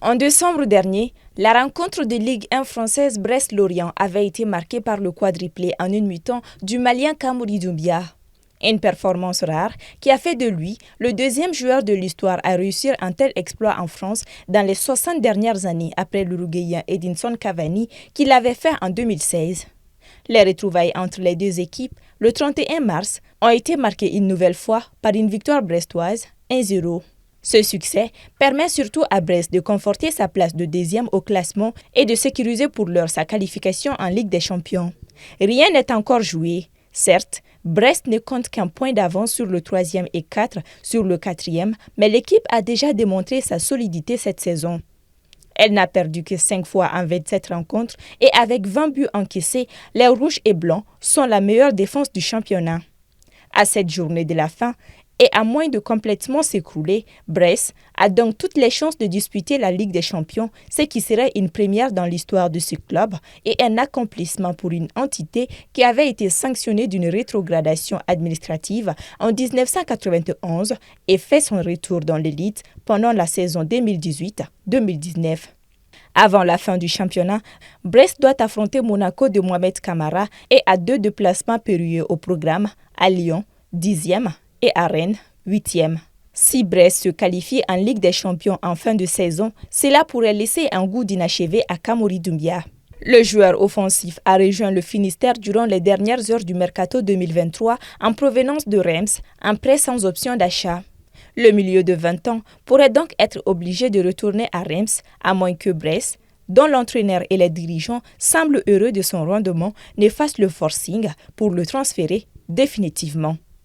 En décembre dernier, la rencontre de Ligue 1 française Brest-Lorient avait été marquée par le quadruplé en une mi-temps du Malien Kamori Doumbia. Une performance rare qui a fait de lui le deuxième joueur de l'histoire à réussir un tel exploit en France dans les 60 dernières années après l'Uruguayen Edinson Cavani qui l'avait fait en 2016. Les retrouvailles entre les deux équipes, le 31 mars, ont été marquées une nouvelle fois par une victoire brestoise 1-0. Ce succès permet surtout à Brest de conforter sa place de deuxième au classement et de sécuriser pour l'heure sa qualification en Ligue des Champions. Rien n'est encore joué. Certes, Brest ne compte qu'un point d'avance sur le 3e et 4 sur le 4e, mais l'équipe a déjà démontré sa solidité cette saison. Elle n'a perdu que 5 fois en 27 rencontres et avec 20 buts encaissés, les Rouges et Blancs sont la meilleure défense du championnat. À cette journée de la fin, et à moins de complètement s'écrouler, Brest a donc toutes les chances de disputer la Ligue des Champions, ce qui serait une première dans l'histoire de ce club et un accomplissement pour une entité qui avait été sanctionnée d'une rétrogradation administrative en 1991 et fait son retour dans l'élite pendant la saison 2018-2019. Avant la fin du championnat, Brest doit affronter Monaco de Mohamed Camara et a 2 déplacements périlleux au programme, à Lyon, 10e, et à Rennes, 8e. Si Brest se qualifie en Ligue des Champions en fin de saison, cela pourrait laisser un goût d'inachevé à Kamori Doumbia. Le joueur offensif a rejoint le Finistère durant les dernières heures du mercato 2023 en provenance de Reims, en prêt sans option d'achat. Le milieu de 20 ans pourrait donc être obligé de retourner à Reims, à moins que Brest, dont l'entraîneur et les dirigeants semblent heureux de son rendement, ne fassent le forcing pour le transférer définitivement.